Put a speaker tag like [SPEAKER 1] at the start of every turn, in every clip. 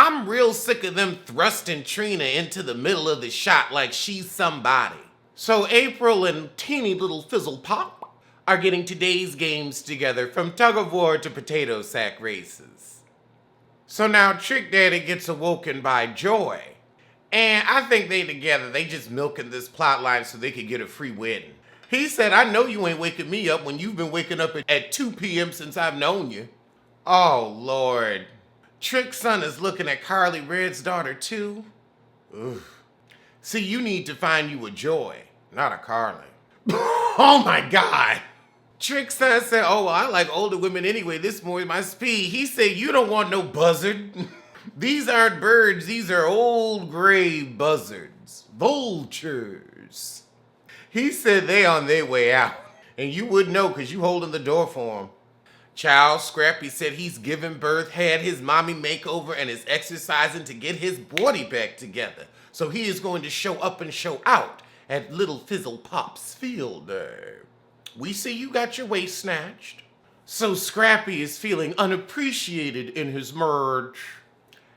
[SPEAKER 1] I'm real sick of them thrusting Trina into the middle of the shot like she's somebody. So April and teeny little Fizzle Pop are getting today's games together, from tug of war to potato sack races. So now Trick Daddy gets awoken by Joy. And I think they just milking this plot line so they could get a free wedding. He said, I know you ain't waking me up when you've been waking up at 2 p.m. since I've known you. Oh, Lord. Trick's son is looking at Carly Red's daughter, too. Ugh. See, you need to find you a Joy, not a Carly. Oh, my God. Trick's son said, oh, well, I like older women anyway. This more my speed. He said, you don't want no buzzard. These aren't birds. These are old gray buzzards. Vultures. He said they on their way out. And you would know because you holding the door for him. Child Scrappy said he's given birth, had his mommy makeover, and is exercising to get his body back together. So he is going to show up and show out at Little Fizzle Pop's field day. We see you got your waist snatched. So Scrappy is feeling unappreciated in his merge.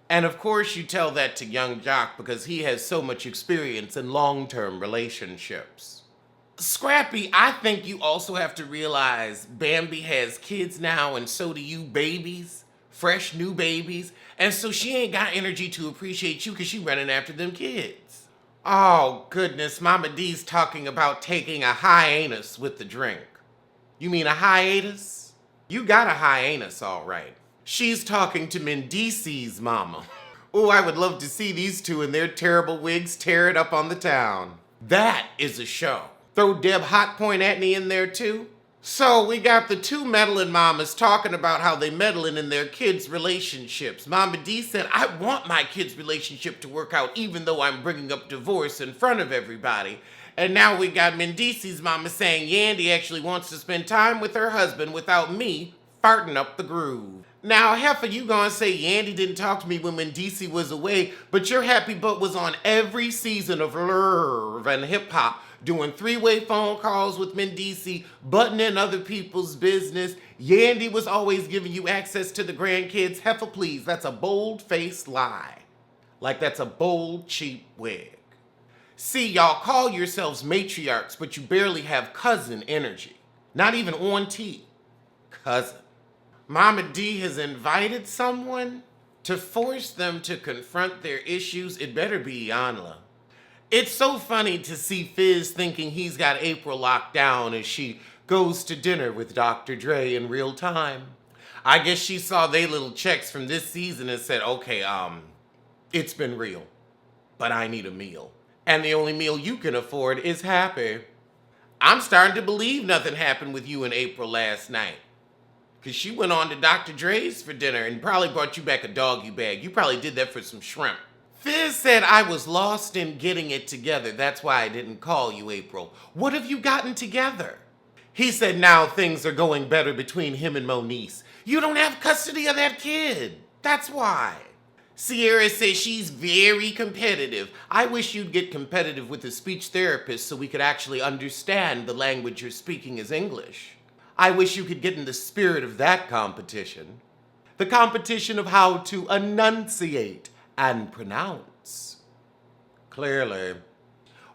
[SPEAKER 1] And of course you tell that to young Jock because he has so much experience in long-term relationships. Scrappy, I think you also have to realize Bambi has kids now, and so do you, babies. Fresh new babies. And so she ain't got energy to appreciate you because she running after them kids. Oh, goodness, Mama D's talking about taking a hiatus with the drink. You mean a hiatus? You got a hiatus, all right. She's talking to Mendici's mama. Oh, I would love to see these two in their terrible wigs tear it up on the town. That is a show. Throw Deb Hot Point Atney in there too. So we got the two meddling mamas talking about how they meddling in their kids' relationships. Mama D said, I want my kids' relationship to work out even though I'm bringing up divorce in front of everybody. And now we got Mendici's mama saying Yandy actually wants to spend time with her husband without me farting up the groove. Now, Heifer, you gonna say Yandy didn't talk to me when Mendici was away, but your happy butt was on every season of Love and Hip Hop, doing three-way phone calls with Mendici, butting in other people's business. Yandy was always giving you access to the grandkids. Heifer, please, that's a bold-faced lie. Like that's a bold, cheap wig. See, y'all call yourselves matriarchs, but you barely have cousin energy. Not even auntie. Cousin. Mama D has invited someone to force them to confront their issues. It better be Iyanla. It's so funny to see Fizz thinking he's got April locked down as she goes to dinner with Dr. Dre in real time. I guess she saw they little checks from this season and said, okay, it's been real, but I need a meal. And the only meal you can afford is happy. I'm starting to believe nothing happened with you and April last night. Because she went on to Dr. Dre's for dinner and probably brought you back a doggy bag. You probably did that for some shrimp. Fizz said I was lost in getting it together. That's why I didn't call you, April. What have you gotten together? He said now things are going better between him and Moniece. You don't have custody of that kid. That's why. Sierra says she's very competitive. I wish you'd get competitive with a speech therapist so we could actually understand the language you're speaking is English. I wish you could get in the spirit of that competition. The competition of how to enunciate and pronounce. Clearly.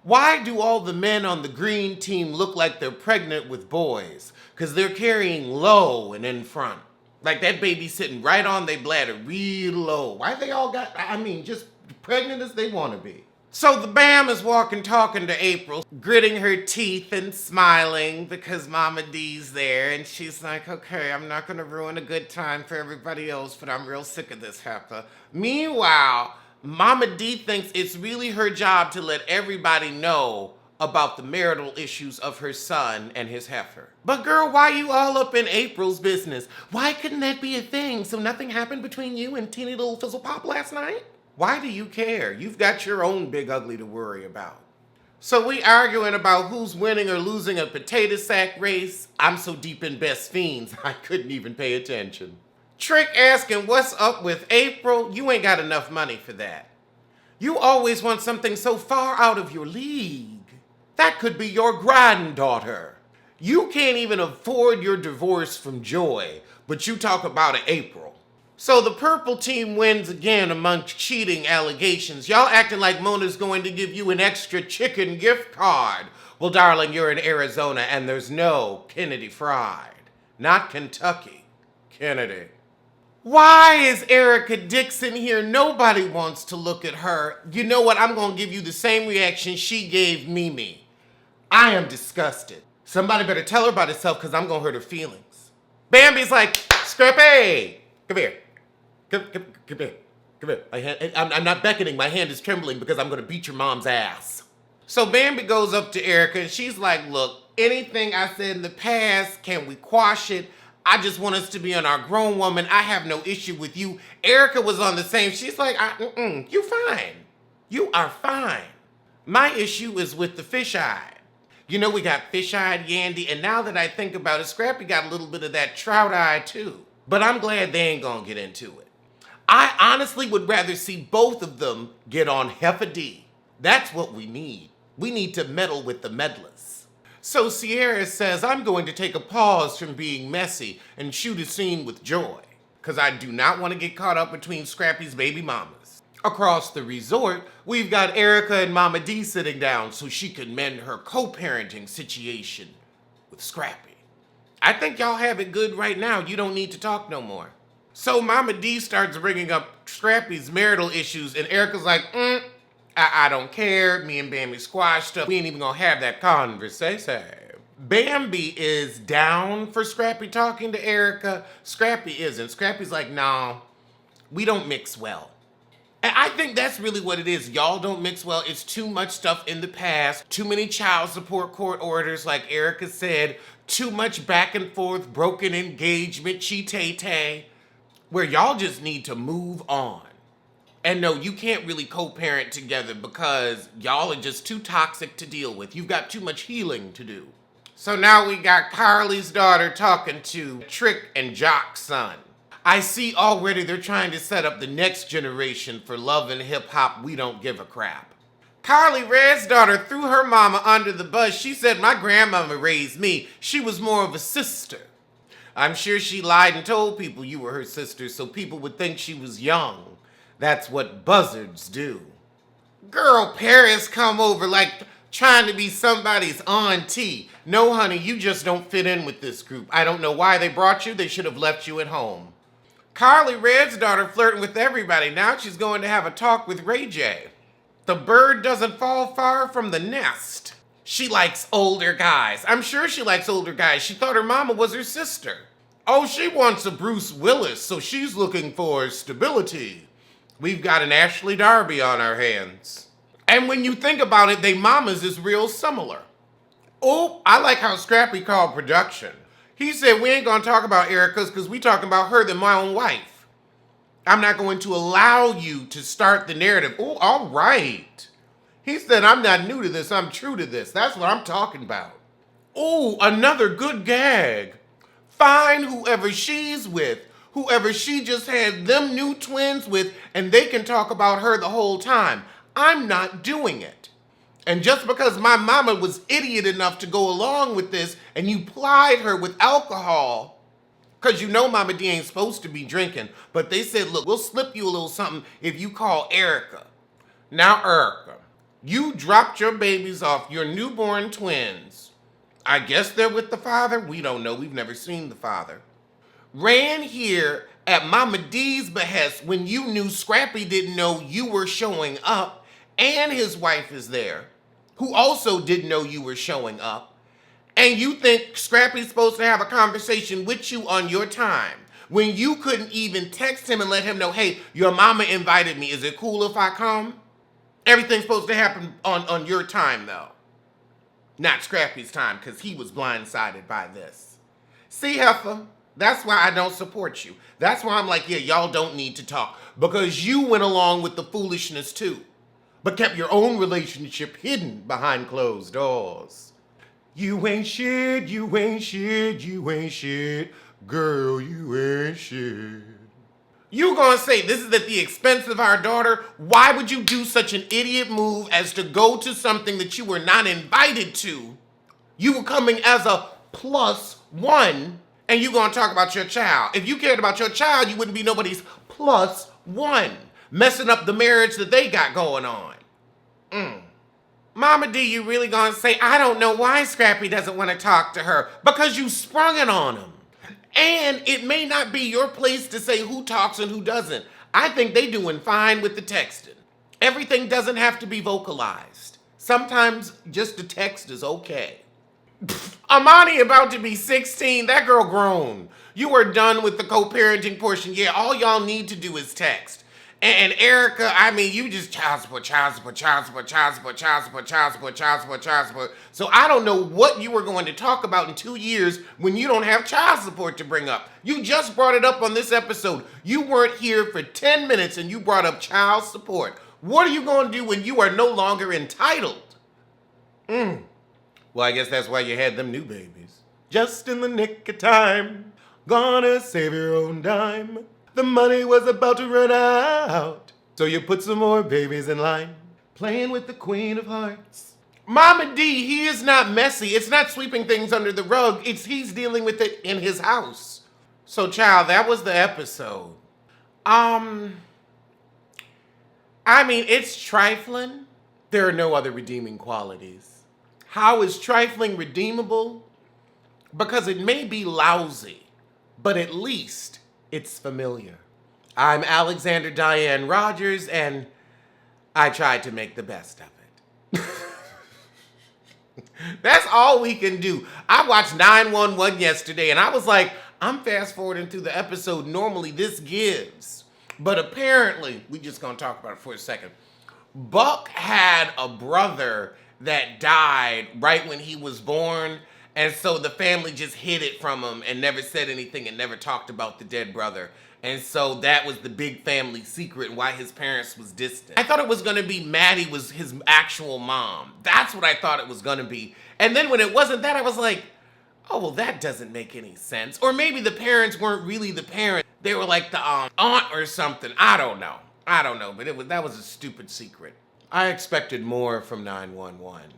[SPEAKER 1] Why do all the men on the green team look like they're pregnant with boys? Because they're carrying low and in front. Like that baby sitting right on their bladder, real low. Why they all got, just pregnant as they want to be. So the Bam is walking, talking to April, gritting her teeth and smiling because Mama D's there. And she's like, okay, I'm not going to ruin a good time for everybody else, but I'm real sick of this heifer. Meanwhile, Mama D thinks it's really her job to let everybody know about the marital issues of her son and his heifer. But girl, why you all up in April's business? Why couldn't that be a thing so nothing happened between you and teeny little Fizzle Pop last night? Why do you care? You've got your own big ugly to worry about. So we arguing about who's winning or losing a potato sack race. I'm so deep in Best Fiends, I couldn't even pay attention. Trick asking what's up with April. You ain't got enough money for that. You always want something so far out of your league. That could be your granddaughter. You can't even afford your divorce from Joy, but you talk about April. So the purple team wins again amongst cheating allegations. Y'all acting like Mona's going to give you an extra chicken gift card. Well, darling, you're in Arizona and there's no Kennedy Fried. Not Kentucky. Kennedy. Why is Erica Dixon here? Nobody wants to look at her. You know what? I'm going to give you the same reaction she gave Mimi. I am disgusted. Somebody better tell her about herself because I'm going to hurt her feelings. Bambi's like, Scrappy, come here. Come here. Come here. I'm not beckoning. My hand is trembling because I'm going to beat your mom's ass. So Bambi goes up to Erica and she's like, look, anything I said in the past, can we quash it? I just want us to be on our grown woman. I have no issue with you. Erica was on the same. She's like, you fine. You are fine. My issue is with the fish-eyed. You know, we got fish-eyed Yandy, and now that I think about it, Scrappy got a little bit of that trout-eye too. But I'm glad they ain't gonna get into it. I honestly would rather see both of them get on Heffa D. That's what we need. We need to meddle with the meddlers. So Sierra says, I'm going to take a pause from being messy and shoot a scene with Joy, because I do not want to get caught up between Scrappy's baby mamas. Across the resort, we've got Erica and Mama D sitting down so she can mend her co-parenting situation with Scrappy. I think y'all have it good right now. You don't need to talk no more. So Mama D starts bringing up Scrappy's marital issues, and Erica's like, I don't care. Me and Bambi squashed up. We ain't even gonna have that conversation. Bambi is down for Scrappy talking to Erica. Scrappy isn't. Scrappy's like, no, we don't mix well. And I think that's really what it is. Y'all don't mix well. It's too much stuff in the past. Too many child support court orders, like Erica said. Too much back and forth, broken engagement, cheat-tay-tay, where y'all just need to move on. And no, you can't really co-parent together because y'all are just too toxic to deal with. You've got too much healing to do. So now we got Carly's daughter talking to Trick and Jock's son. I see already they're trying to set up the next generation for love and hip-hop. We don't give a crap. Carly Red's daughter threw her mama under the bus. She said, my grandmama raised me. She was more of a sister. I'm sure she lied and told people you were her sister so people would think she was young. That's what buzzards do. Girl, Paris come over like trying to be somebody's auntie. No, honey, you just don't fit in with this group. I don't know why they brought you. They should have left you at home. Carly Red's daughter flirting with everybody. Now she's going to have a talk with Ray J. The bird doesn't fall far from the nest. She likes older guys. I'm sure she likes older guys. She thought her mama was her sister. Oh, she wants a Bruce Willis, so she's looking for stability. We've got an Ashley Darby on our hands. And when you think about it, they mamas is real similar. Oh, I like how Scrappy called production. He said, we ain't gonna talk about Erica's because we talking about her than my own wife. I'm not going to allow you to start the narrative. Oh, all right. He said, I'm not new to this, I'm true to this. That's what I'm talking about. Oh, another good gag. Find whoever she's with, whoever she just had them new twins with, and they can talk about her the whole time. I'm not doing it. And just because my mama was idiot enough to go along with this and you plied her with alcohol, because you know Mama D ain't supposed to be drinking, but they said, look, we'll slip you a little something if you call Erica. Now, Erica, you dropped your babies off, your newborn twins. I guess they're with the father. We don't know. We've never seen the father. Ran here at Mama D's behest when you knew Scrappy didn't know you were showing up, and his wife is there, who also didn't know you were showing up, and you think Scrappy's supposed to have a conversation with you on your time when you couldn't even text him and let him know, hey, your mama invited me. Is it cool if I come? Everything's supposed to happen on your time, though. Not Scrappy's time, because he was blindsided by this. See, Heifer, that's why I don't support you. That's why I'm like, yeah, y'all don't need to talk, because you went along with the foolishness, too, but kept your own relationship hidden behind closed doors. You ain't shit, you ain't shit, you ain't shit. Girl, you ain't shit. You gonna say this is at the expense of our daughter? Why would you do such an idiot move as to go to something that you were not invited to? You were coming as a +1, And you gonna talk about your child. If you cared about your child, you wouldn't be nobody's plus one, messing up the marriage that they got going on. Mama D, you really gonna say, I don't know why Scrappy doesn't want to talk to her? Because you sprung it on him. And it may not be your place to say who talks and who doesn't. I think they doing fine with the texting. Everything doesn't have to be vocalized. Sometimes just a text is okay. Amani about to be 16. That girl grown. You are done with the co-parenting portion. Yeah, all y'all need to do is text. And Erica, I mean, you just child support, child support, child support, child support, child support, child support, child support, child support. So I don't know what you were going to talk about in 2 years when you don't have child support to bring up. You just brought it up on this episode. You weren't here for 10 minutes and you brought up child support. What are you going to do when you are no longer entitled? Well, I guess that's why you had them new babies. Just in the nick of time, gonna save your own dime. The money was about to run out, so you put some more babies in line, playing with the Queen of Hearts. Mama D, he is not messy. It's not sweeping things under the rug. He's dealing with it in his house. So, child, that was the episode. I mean, it's trifling. There are no other redeeming qualities. How is trifling redeemable? Because it may be lousy, but at least it's familiar. I'm Alexander Diane Rodgers, and I tried to make the best of it. That's all we can do. I watched 911 yesterday, and I was like, I'm fast forwarding through the episode normally this gives. But apparently, we just gonna talk about it for a second. Buck had a brother that died right when he was born, and so the family just hid it from him and never said anything and never talked about the dead brother. And so that was the big family secret and why his parents was distant. I thought it was gonna be Maddie was his actual mom. That's what I thought it was gonna be. And then when it wasn't that, I was like, oh, well, that doesn't make any sense. Or maybe the parents weren't really the parents. They were like the aunt or something. I don't know, but that was a stupid secret. I expected more from 911.